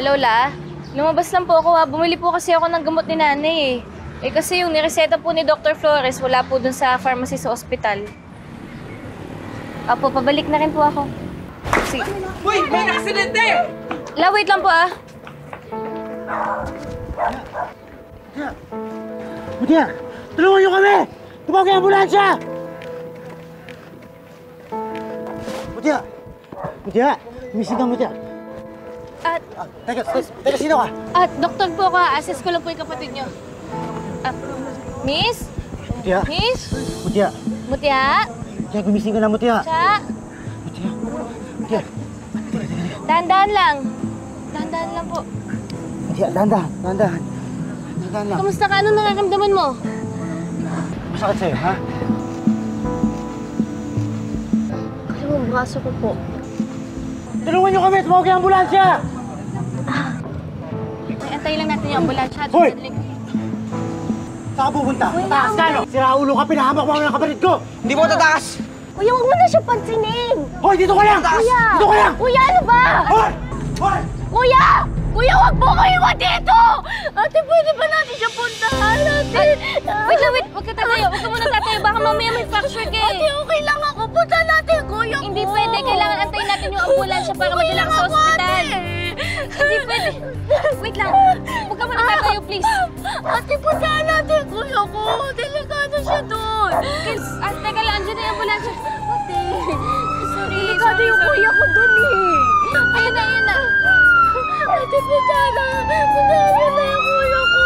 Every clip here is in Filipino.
Hello, La. Lumabas lang po ako ha. Bumili po kasi ako ng gamot ni nanay eh. Eh kasi yung nireseta po ni Dr. Flores, wala po dun sa pharmacy sa ospital. Apo, pabalik na rin po ako. Sige. Uy! May aksidente! La, wait lang po ah. Mutiya! Tulungan niyo kami! Tumawag ang ambulansya! Mutiya! Mutiya! Gumising ka, Mutiya! Teka, sino ka? Doktor po ako. Assess ko lang po yung kapatid niyo. Miss? Mutiya? Miss? Mutiya! Mutya? Mutiya, gumising ka na, Mutiya! Cha? Mutiya! Mutiya! Dahan-dahan lang. Dahan-dahan lang po. Mutiya, dahan-dahan lang. Kamusta ka? Anong nararamdaman mo? Masakit sa'yo, ha? Alam mo, braso ko po. Tulungan niyo kami! Tumawag ang ambulansya! Antay lang natin yung ambulansya. Hoy! Saan ka pupunta? Taas ka, no? Siraulo ka, pinahamak mo ako ng kapatid ko! Hindi mo tatakas! Kuya, huwag mo na siya pansinin! Hoy, dito ka lang! Kuya! Dito ka lang! Kuya, ano ba? Hoy! Hoy! Kuya! Kuya, huwag mo kayo dito! Ate, pwede ba natin siya puntahan? Ate! Wait lang, wait. Huwag ka tatayo. Huwag ka muna tatayo. Baka mamaya may fracture ka eh. Ate, okay lang ako. Punta natin, kuya ko. Hindi pwede. Kailangan antayin natin yung ambulansya para madala ka sa ospital. Hindi pwede. Wait lang. Huwag ka muna tatayo, please. Ate, puntahan natin, kuya ko. Delikado siya doon. Teka lang, andyan na yung ambulansya. Ate, sorry. Delikado yung kuya ko doon eh. Ayun na, ayun na. Ate, puntahan na. Puntahan na yung kuya ko.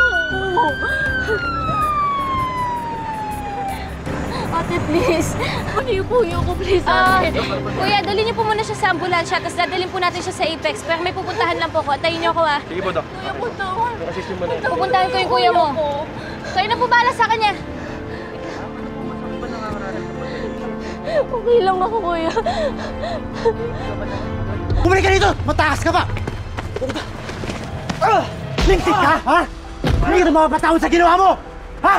Ate, please. Ano yung kuya ko, please, ate? Kuya, dalhin niyo po muna siya sa ambulansya, tapos dadalhin po natin siya sa Apex. Pero may pupuntahan lang po ko. Atayin niyo ako, ah. Sige po, Dok. Kuya, puntahan. Pupuntahan ko yung kuya mo. Kayo na po bahala sa kanya. Okay lang ako, kuya. Bumalik ka dito! Matakas ka pa! Lingtik ka, ha? Hindi ka mapapatawad sa ginawa mo! Ha?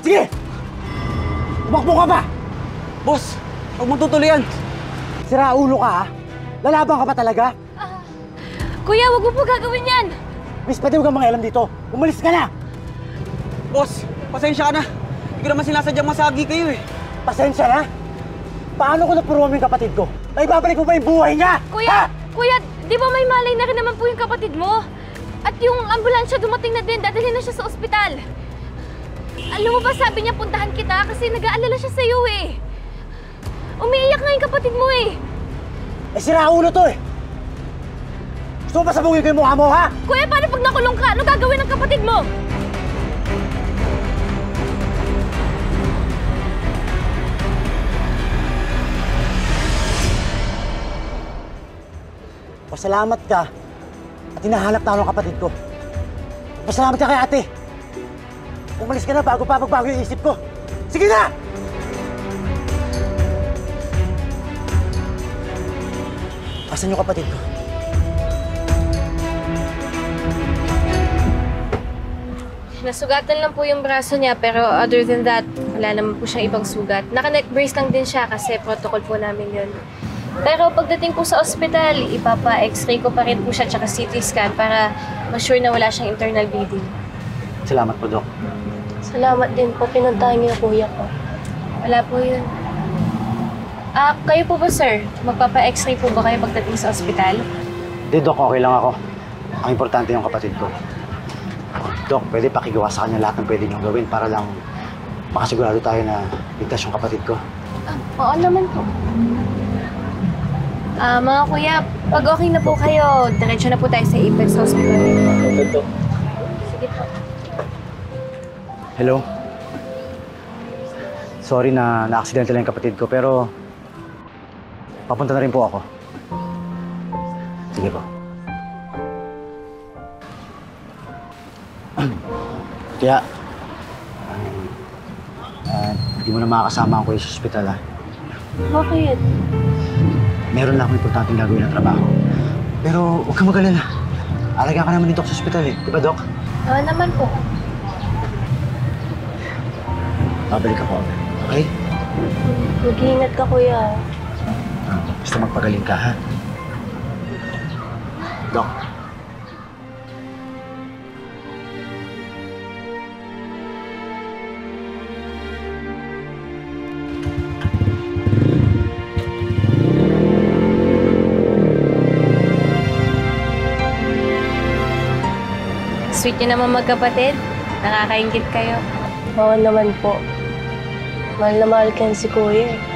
Sige! Umakbo ka pa! Boss, huwag mong tutuloy yan. Sira ulo ka, ha? Lalaban ka pa talaga? Kuya, wag mo po gagawin yan! Miss, pwede huwag kang mangialam dito. Umalis ka na! Boss, pasensya ka na. Hindi ko naman sinasadyang masagi kayo eh. Pasensya na? Paano ko napuruan yung kapatid ko? Ay, babalik mo ba yung buhay niya? Kuya! Kuya, di ba may malay na rin naman po yung kapatid mo? At yung ambulansya dumating na din, dadalhin na siya sa ospital. Alam mo ba, sabi niya puntahan kita kasi nag-aalala siya sa'yo eh. Umiiyak nga yung kapatid mo eh. Eh, sira ulo to eh. Gusto mo ba sabungin ko yung mukha mo, ha? Kuya, paano pag nakulong ka? Ano gagawin ng kapatid mo? Pasalamat ka at hinahanap na ako ng kapatid ko. Pasalamat ka kay ate. Umalis ka na bago pa magbago yung isip ko. Sige na! Asan yung kapatid ko? Nasugatan lang po yung braso niya pero other than that, wala naman po siyang ibang sugat. Naka-neck brace lang din siya kasi protocol po namin yun. Pero pagdating po sa ospital, ipapa-x-ray ko pa rin po siya tsaka CT scan para ma-sure na wala siyang internal bleeding. Salamat po, Dok. Salamat din po. Pinuntahan niyo kuya ko. Wala po yun. Kayo po ba, sir? Magpapa-x-ray po ba kayo pagdating sa ospital? Hindi, Dok. Okay lang ako. Ang importante yung kapatid ko. Dok, pwede pakigawa sa kanya lahat ng pwede niyong gawin para lang makasigurado tayo na ligtas yung kapatid ko. Oo naman po. Mga kuya, pag okay na po kayo, diretso na po tayo sa Apex Hospital. Sige po. Hello? Sorry na na-aksidente lang yung kapatid ko, pero papunta na rin po ako. Sige po. Kaya, hindi mo na makakasama ako sa ospital, ha? Bakit? Meron lang akong importanteng gagawin ng trabaho. Pero huwag kang mag-alala. Alagaan ka naman dito sa ospital eh. Di ba, Doc? Oo naman po. Babalik ako. Okay? Mag-iingat ka, kuya. Basta magpagaling ka, ha? Dok, Sweet niyo naman magkapatid. Nakakaingit kayo. Oo naman po. Mahal na mahal ka si Kuya.